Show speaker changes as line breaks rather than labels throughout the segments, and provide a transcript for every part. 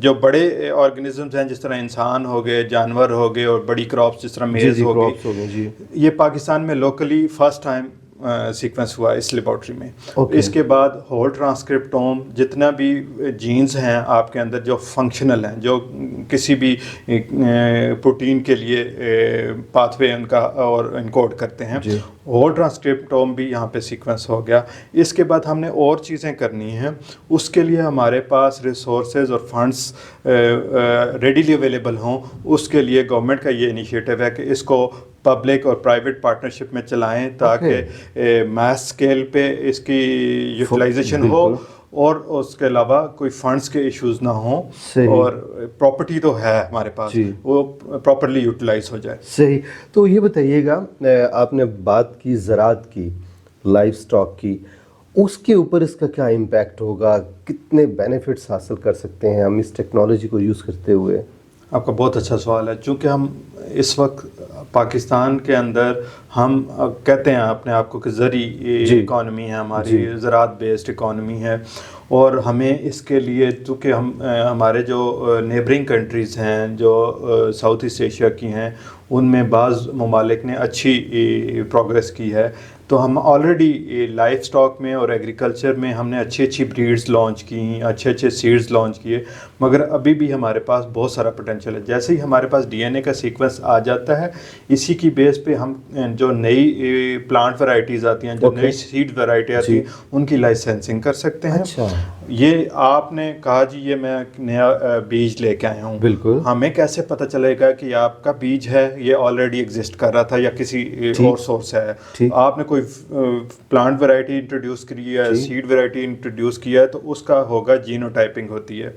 جو بڑے آرگنزمز ہیں جس طرح انسان ہو گئے, جانور ہو گئے, اور بڑی کراپس جس طرح میز ہو گئی, یہ پاکستان میں لوکلی فرسٹ ٹائم سیکوینس ہوا اس لیبارٹری میں. اس کے بعد ہول ٹرانسکرپٹوم, جتنا بھی جینز ہیں آپ کے اندر جو فنکشنل ہیں, جو کسی بھی پروٹین کے لیے پاتھ وے ان کا اور انکوڈ کرتے ہیں, ہول ٹرانسکرپٹوم بھی یہاں پہ سیکوینس ہو گیا. اس کے بعد ہم نے اور چیزیں کرنی ہیں, اس کے لیے ہمارے پاس ریسورسز اور فنڈس ریڈیلی اویلیبل ہوں. اس کے لیے گورنمنٹ کا یہ انیشیٹو ہے کہ اس کو پبلک اور پرائیویٹ پارٹنرشپ میں چلائیں تاکہ میس اسکیل پہ اس کی یوٹیلائزیشن ہو, اور اس کے علاوہ کوئی فنڈس کے ایشوز نہ ہوں, اور پراپرٹی تو ہے ہمارے پاس, وہ پراپرلی یوٹیلائز ہو جائے.
صحیح. تو یہ بتائیے گا, آپ نے بات کی زراعت کی, لائف سٹاک کی, اس کے اوپر اس کا کیا امپیکٹ ہوگا, کتنے بینیفٹس حاصل کر سکتے ہیں ہم اس ٹیکنالوجی کو یوز کرتے ہوئے؟
آپ کا بہت اچھا سوال ہے. چونکہ ہم اس وقت پاکستان کے اندر ہم کہتے ہیں اپنے آپ کو کہ زرعی اکانومی ہے ہماری, زراعت بیسڈ اکانومی ہے, اور ہمیں اس کے لیے چونکہ ہمارے جو نیبرنگ کنٹریز ہیں جو ساؤتھ ایسٹ ایشیا کی ہیں, ان میں بعض ممالک نے اچھی پروگریس کی ہے, تو ہم آلریڈی لائف سٹاک میں اور ایگریکلچر میں ہم نے اچھی بریڈز لانچ کی, اچھے سیڈز لانچ کیے, مگر ابھی بھی ہمارے پاس بہت سارا پوٹینشیل ہے. جیسے ہی ہمارے پاس ڈی این اے کا سیکوینس آ جاتا ہے, اسی کی بیس پہ ہم جو نئی پلانٹ ورائٹیز آتی ہیں, جو نئی سیڈ ورائٹی آتی ہیں, ان کی لائسنسنگ کر سکتے ہیں. یہ آپ نے کہا جی یہ میں نیا بیج لے کے آیا ہوں,
بالکل,
ہمیں کیسے پتہ چلے گا کہ آپ کا بیج ہے یہ آلریڈی ایگزسٹ کر رہا تھا یا کسی اور سورس ہے؟ آپ نے کوئی پلانٹ ورائٹی انٹروڈیوس کی ہے, سیڈ ورائٹی انٹروڈیوس کیا ہے, تو اس کا ہوگا جینو ٹائپنگ ہوتی ہے.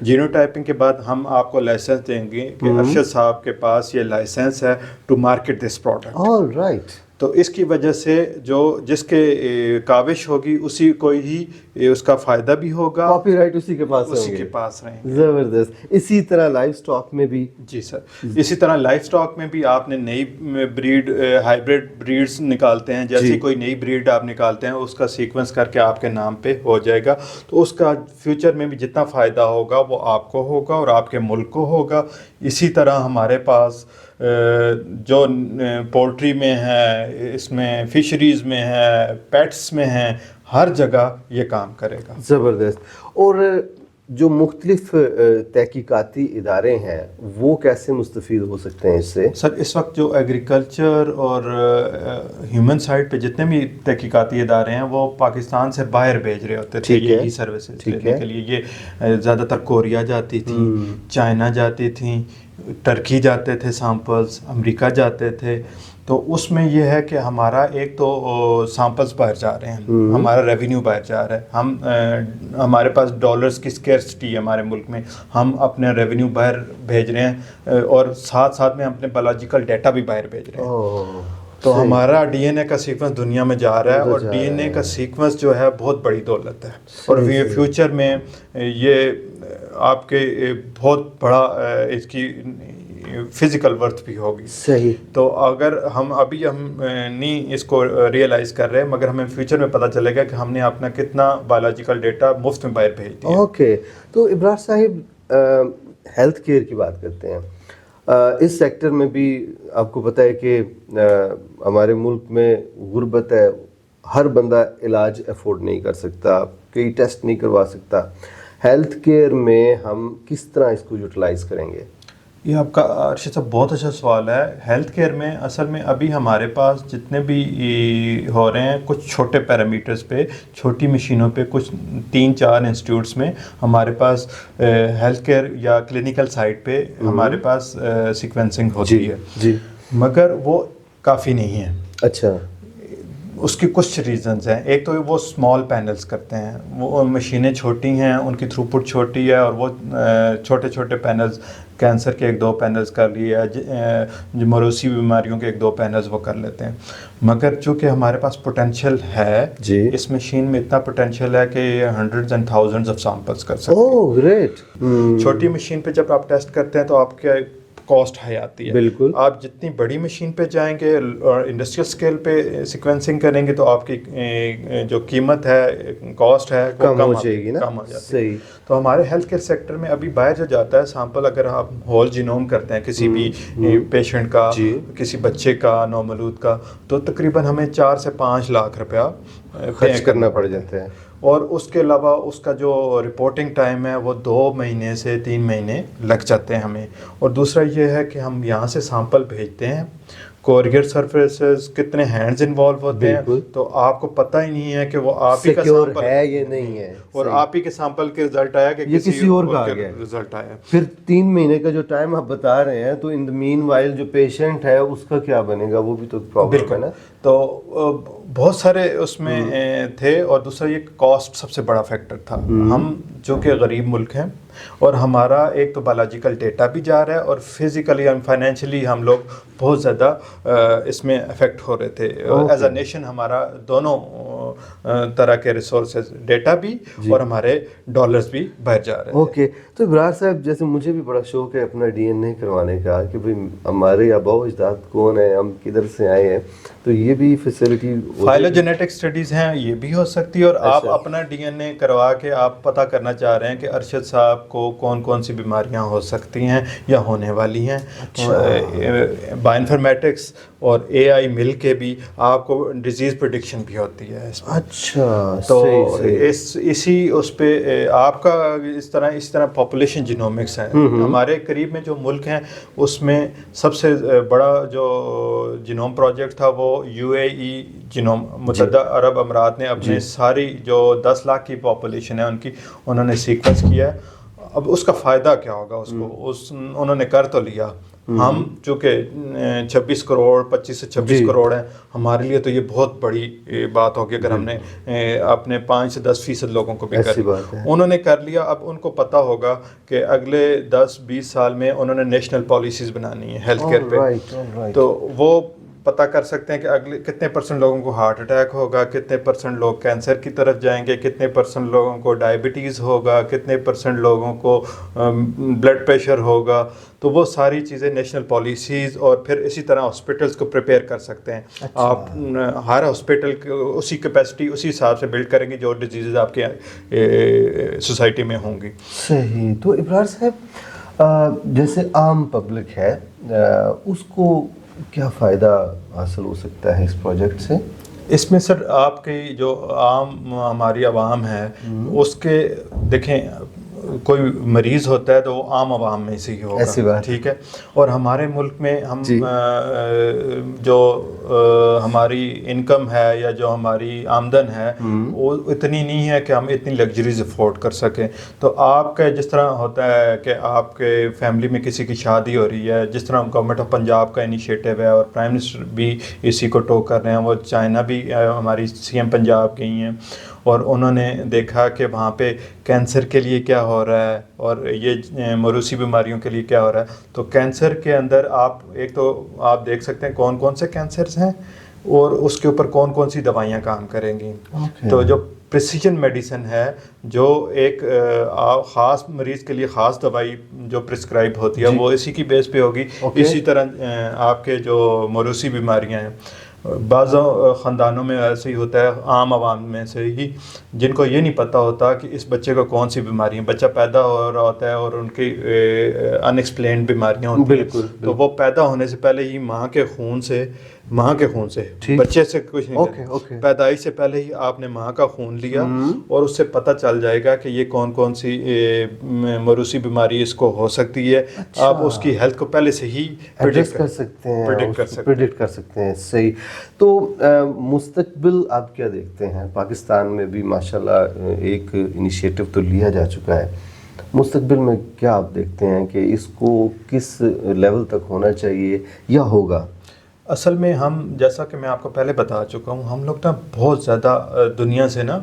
جینو ٹائپنگ کے بعد ہم آپ کو لائسنس دیں گے کہ ارشد صاحب کے پاس یہ لائسنس ہے to market this product.
All right.
تو اس کی وجہ سے جس کے کاوش ہوگی اسی کو ہی اس کا فائدہ بھی ہوگا,
کاپی رائٹ اسی کے پاس
رہیں گے.
زبردست. اسی طرح لائف سٹاک میں بھی,
جی سر, اسی طرح لائف سٹاک میں بھی آپ نے نئی بریڈ, ہائیبریڈ بریڈز نکالتے ہیں, جیسے کوئی نئی بریڈ آپ نکالتے ہیں اس کا سیکوینس کر کے آپ کے نام پہ ہو جائے گا, تو اس کا فیوچر میں بھی جتنا فائدہ ہوگا وہ آپ کو ہوگا اور آپ کے ملک کو ہوگا. اسی طرح ہمارے پاس جو پولٹری میں ہے, اس میں فشریز میں ہے, پیٹس میں ہے, ہر جگہ یہ کام کرے گا.
زبردست. اور جو مختلف تحقیقاتی ادارے ہیں وہ کیسے مستفید ہو سکتے ہیں اس سے؟
سر اس وقت جو ایگریکلچر اور ہیومن سائڈ پہ جتنے بھی تحقیقاتی ادارے ہیں وہ پاکستان سے باہر بھیج رہے ہوتے تھے یہی سروسز لینے کے لیے. یہ زیادہ تر کوریا جاتی تھیں, چائنا جاتی تھیں, ٹرکی جاتے تھے سیمپلز, امریکہ جاتے تھے. تو اس میں یہ ہے کہ ہمارا ایک تو سیمپلز باہر جا رہے ہیں, ہمارا ریونیو باہر جا رہا ہے, ہمارے پاس ڈالرز کی اسکیرسٹی ہے ہمارے ملک میں, ہم اپنے ریونیو باہر بھیج رہے ہیں, اور ساتھ ساتھ میں اپنے بایولوجیکل ڈیٹا بھی باہر بھیج رہے ہیں. تو ہمارا ڈی این اے کا سیکوینس دنیا میں جا رہا ہے, اور ڈی این اے کا سیکوینس جو ہے بہت بڑی دولت ہے, اور فیوچر میں یہ آپ کے بہت بڑا اس کی فزیکل ورتھ بھی ہوگی.
صحیح.
تو اگر ہم نہیں اس کو ریئلائز کر رہے, مگر ہمیں فیوچر میں پتہ چلے گا کہ ہم نے اپنا کتنا بایولوجیکل ڈیٹا مفت میں باہر بھیج دیا.
اوکے. تو ابرار صاحب ہیلتھ کیئر کی بات کرتے ہیں, اس سیکٹر میں بھی آپ کو پتہ ہے کہ ہمارے ملک میں غربت ہے, ہر بندہ علاج افورڈ نہیں کر سکتا, کئی ٹیسٹ نہیں کروا سکتا. ہیلتھ کیئر میں ہم کس طرح اس کو یوٹیلائز کریں گے؟
یہ آپ کا ارشد صاحب بہت اچھا سوال ہے. ہیلتھ کیئر میں اصل میں ابھی ہمارے پاس جتنے بھی ہو رہے ہیں کچھ چھوٹے پیرامیٹرز پہ, چھوٹی مشینوں پہ, کچھ 3-4 انسٹیٹیوٹس میں ہمارے پاس ہیلتھ کیئر یا کلینکل سائٹ پہ ہمارے پاس سیکوینسنگ ہوتی ہے.
جی.
مگر وہ کافی نہیں ہے.
اچھا.
اس کی کچھ ریزنز ہیں. ایک تو وہ اسمال پینلز کرتے ہیں, وہ مشینیں چھوٹی ہیں, ان کی تھرو پٹ چھوٹی ہے, اور وہ چھوٹے چھوٹے پینلز, کینسر کے 1-2 پینلز کر لیے, جو موروثی بیماریوں کے 1-2 پینلز وہ کر لیتے ہیں. مگر چونکہ ہمارے پاس پوٹینشیل ہے, اس مشین میں اتنا پوٹینشیل ہے کہ یہ hundreds and thousands of samples کر سکتے ہیں.
اوہ گریٹ.
چھوٹی مشین پہ جب آپ ٹیسٹ کرتے ہیں تو آپ کے کاسٹ ہائی آتی ہے.
بالکل.
آپ جتنی بڑی مشین پہ جائیں گے اور انڈسٹریل اسکیل پہ سیکوینسنگ کریں گے تو آپ کی جو قیمت ہے, کاسٹ ہے, وہ
کم ہو جائے گی نا.
کم ہو جاتی ہے.
صحیح.
تو ہمارے ہیلتھ کیئر سیکٹر میں ابھی باہر جو جاتا ہے سیمپل, اگر آپ ہول جینوم کرتے ہیں کسی بھی پیشنٹ کا, کسی بچے کا نومولود کا, تو تقریباً ہمیں 4 سے 5 لاکھ روپیہ
خرچ کرنا پڑ جاتا ہے.
اور اس کے علاوہ اس کا جو رپورٹنگ ٹائم ہے وہ 2 مہینے سے 3 مہینے لگ جاتے ہیں ہمیں. اور دوسرا یہ ہے کہ ہم یہاں سے سیمپل بھیجتے ہیں, کوریئر سروسز کتنے ہینڈز انوالو ہوتے ہیں, تو آپ کو پتہ ہی نہیں ہے کہ وہ آپ ہی کا سیمپل
ہے یہ نہیں ہے,
اور آپ ہی کے سیمپل کے رزلٹ آیا کہ
کسی اور کا آ گیا
رزلٹ آیا.
پھر 3 مہینے کا جو ٹائم آپ بتا رہے ہیں, تو ان دا مین وائل جو پیشنٹ ہے اس کا کیا بنے گا, وہ بھی تو پرابلم ہے نا.
تو بہت سارے اس میں تھے. اور دوسرا یہ کاسٹ سب سے بڑا فیکٹر تھا. ہم جو کہ غریب ملک ہیں اور ہمارا ایک تو بایولوجیکل ڈیٹا بھی جا رہا ہے اور فزیکلی اور فائنینشلی ہم لوگ بہت زیادہ اس میں افیکٹ ہو رہے تھے. ایز اے نیشن ہمارا دونوں طرح کے ریسورسز, ڈیٹا بھی اور ہمارے ڈالرز بھی باہر جا رہے ہیں.
اوکے. تو ابرار صاحب, جیسے مجھے بھی بڑا شوق ہے اپنا ڈی این اے کروانے کا کہ بھئی ہمارے آباء و اجداد کون ہیں, ہم کدھر سے آئے ہیں, تو یہ بھی فیسلٹی
فائلوجینیٹک اسٹڈیز ہیں, یہ بھی ہو سکتی ہے. اور آپ اپنا ڈی این اے کروا کے آپ پتہ کرنا چاہ رہے ہیں کہ ارشد صاحب کو کون کون سی بیماریاں ہو سکتی ہیں یا ہونے والی ہیں. بائو انفارمیٹکس اور اے آئی مل کے بھی آپ کو ڈیزیز پریڈکشن بھی ہوتی ہے اس میں.
اچھا.
تو اسی اس پہ آپ کا اس طرح پاپولیشن جینومکس ہے. ہمارے قریب میں جو ملک ہیں اس میں سب سے بڑا جو جینوم پروجیکٹ تھا وہ یو اے ای جینوم, متحدہ عرب امارات نے اپنے ساری جو 10 لاکھ کی پاپولیشن ہے ان کی انہوں نے سیکوینس کیا ہے. اب اس کا فائدہ کیا ہوگا اس کو, انہوں نے کر تو لیا. ہم چونکہ 26 کروڑ 25 سے 26 کروڑ ہیں, ہمارے لیے تو یہ بہت بڑی بات ہوگی اگر ہم نے اپنے 5 سے 10% لوگوں کو بھی کر لیا. انہوں نے کر لیا. اب ان کو پتہ ہوگا کہ اگلے 10-20 سال میں انہوں نے نیشنل پالیسیز بنانی ہے ہیلتھ کیئر پہ, تو وہ پتہ کر سکتے ہیں کہ اگلے کتنے % لوگوں کو ہارٹ اٹیک ہوگا, کتنے % لوگ کینسر کی طرف جائیں گے, کتنے % لوگوں کو ڈائبٹیز ہوگا, کتنے % لوگوں کو بلڈ پریشر ہوگا. تو وہ ساری چیزیں نیشنل پالیسیز اور پھر اسی طرح ہاسپٹلس کو پریپیئر کر سکتے ہیں. آپ ہر ہاسپٹل اسی کیپیسٹی اسی حساب سے بلڈ کریں گے جو ڈیزیزز آپ کے سوسائٹی میں ہوں گی.
صحیح. تو ابرار صاحب, جیسے عام پبلک ہے اس کو کیا فائدہ حاصل ہو سکتا ہے اس پروجیکٹ سے؟
اس میں سر آپ کی جو عام ہماری عوام ہے اس کے دیکھیں, کوئی مریض ہوتا ہے تو وہ عام عوام میں سے ہی ہوگا, ٹھیک ہے. اور ہمارے ملک میں ہم جو ہماری انکم ہے یا جو ہماری آمدن ہے وہ اتنی نہیں ہے کہ ہم اتنی لگژریز افورڈ کر سکیں. تو آپ کا جس طرح ہوتا ہے کہ آپ کے فیملی میں کسی کی شادی ہو رہی ہے, جس طرح گورنمنٹ آف پنجاب کا انیشیٹو ہے اور پرائم منسٹر بھی اسی کو ٹو کر رہے ہیں. وہ چائنا بھی ہماری سی ایم پنجاب گئی ہیں اور انہوں نے دیکھا کہ وہاں پہ کینسر کے لیے کیا ہو رہا ہے اور یہ موروثی بیماریوں کے لیے کیا ہو رہا ہے. تو کینسر کے اندر آپ ایک تو آپ دیکھ سکتے ہیں کون کون سے کینسرز ہیں اور اس کے اوپر کون کون سی دوائیاں کام کریں گی. تو جو پریسیجن میڈیسن ہے, جو ایک خاص مریض کے لیے خاص دوائی جو پرسکرائب ہوتی ہے وہ اسی کی بیس پہ ہوگی. اسی طرح آپ کے جو موروثی بیماریاں ہیں, بعض خاندانوں میں ایسے ہی ہوتا ہے عام عوام میں سے ہی جن کو یہ نہیں پتہ ہوتا کہ اس بچے کو کون سی بیماری ہے. بچہ پیدا ہو رہا ہوتا ہے اور ان کی ان ایکسپلینڈ بیماریاں ہوتی ہیں, تو وہ پیدا ہونے سے پہلے ہی ماں کے خون سے بچے سے کچھ نہیں, پیدائش سے پہلے ہی آپ نے ماں کا خون لیا اور اس سے پتہ چل جائے گا کہ یہ کون کون سی موروثی بیماری اس کو ہو سکتی ہے. آپ اس کی ہیلتھ کو پہلے سے ہی
پریڈکٹ کر سکتے ہیں. صحیح. تو مستقبل آپ کیا دیکھتے ہیں؟ پاکستان میں بھی ماشاءاللہ ایک انیشیٹو تو لیا جا چکا ہے, مستقبل میں کیا آپ دیکھتے ہیں کہ اس کو کس لیول تک ہونا چاہیے یا ہوگا؟
اصل میں ہم جیسا کہ میں آپ کو پہلے بتا چکا ہوں, ہم لوگ نا بہت زیادہ دنیا سے نا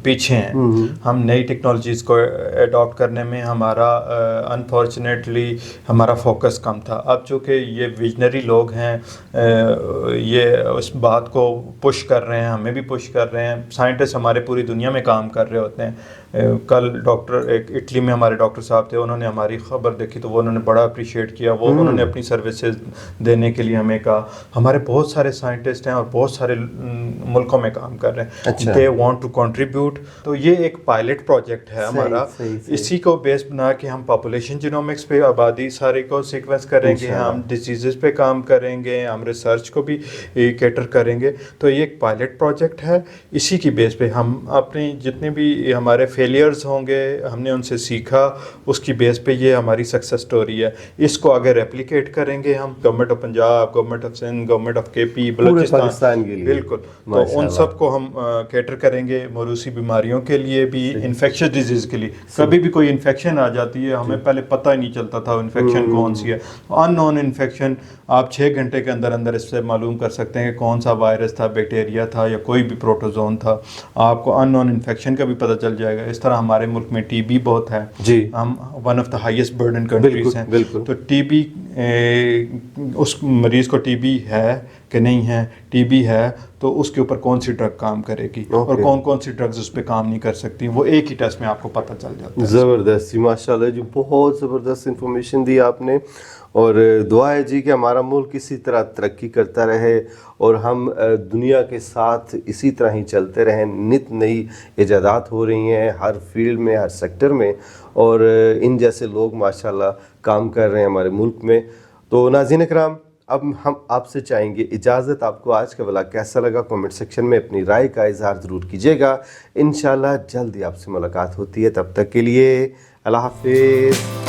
پیچھے ہیں. ہم نئی ٹیکنالوجیز کو اڈاپٹ کرنے میں ہمارا انفارچونیٹلی ہمارا فوکس کم تھا. اب چونکہ یہ ویژنری لوگ ہیں, یہ اس بات کو پش کر رہے ہیں, ہمیں بھی پش کر رہے ہیں. سائنٹسٹ ہمارے پوری دنیا میں کام کر رہے ہوتے ہیں. کل ڈاکٹر ایک اٹلی میں ہمارے ڈاکٹر صاحب تھے, انہوں نے ہماری خبر دیکھی تو وہ انہوں نے بڑا اپریشیٹ کیا. وہ انہوں نے اپنی سروسز دینے کے لیے ہمیں کہا. ہمارے بہت سارے سائنٹسٹ ہیں اور بہت سارے ملکوں میں کام کر رہے ہیں. They want to contribute. تو یہ ایک پائلٹ پروجیکٹ ہے ہمارا. اسی کو بیس بنا کے ہم پاپولیشن جینومکس پہ آبادی سارے کو سیکوینس کریں گے, ہم ڈیزیزز پہ کام کریں گے, ہم ریسرچ کو بھی کیٹر کریں گے. تو یہ ایک پائلٹ پروجیکٹ ہے. اسی کی بیس پہ ہم اپنی جتنے بھی ہمارے فیلیئرز ہوں گے, ہم نے ان سے سیکھا, اس کی بیس پہ یہ ہماری سکسیس سٹوری ہے. اس کو آگے ریپلیکیٹ کریں گے ہم. Government of Punjab, government of Sindh, government of کے پی, بلوچستان کے لیے بالکل. تو ان سب کو ہم کیٹر کریں گے. موروثی بیماریوں کے لیے بھی, انفیکشس ڈیزیز کے لیے. کبھی بھی کوئی انفیکشن آ جاتی ہے, ہمیں پہلے پتہ ہی نہیں چلتا تھا انفیکشن کون سی ہے. ان نون انفیکشن آپ 6 گھنٹے کے اندر اندر اس سے معلوم کر سکتے ہیں کہ کون سا وائرس تھا, بیکٹیریا تھا یا کوئی بھی پروٹوزون تھا. آپ کو ان نون انفیکشن کا بھی پتہ چل جائے گا. اس طرح ہمارے ملک میں ٹی بی بہت ہے. ہم one of the highest burden countries ہیں. تو ٹی بی, اس مریض کو ٹی بی ہے کہ نہیں ہے, ٹی بی ہے تو اس کے اوپر کون سی ڈرگ کام کرے گی اور کون کون سی ڈرگز اس پہ کام نہیں کر سکتی, وہ ایک ہی ٹیسٹ میں آپ کو پتہ چل جاتا ہے.
زبردست جی, ماشاء اللہ جی, بہت زبردست انفارمیشن دی آپ نے. اور دعا ہے جی کہ ہمارا ملک اسی طرح ترقی کرتا رہے اور ہم دنیا کے ساتھ اسی طرح ہی چلتے رہیں. نت نئی ایجادات ہو رہی ہیں ہر فیلڈ میں, ہر سیکٹر میں, اور ان جیسے لوگ ماشاءاللہ کام کر رہے ہیں ہمارے ملک میں. تو ناظرین اکرام, اب ہم آپ سے چاہیں گے اجازت. آپ کو آج کا ولاگ کیسا لگا کمنٹ سیکشن میں اپنی رائے کا اظہار ضرور کیجیے گا. انشاءاللہ جلدی آپ سے ملاقات ہوتی ہے. تب تک کے لیے اللہ حافظ.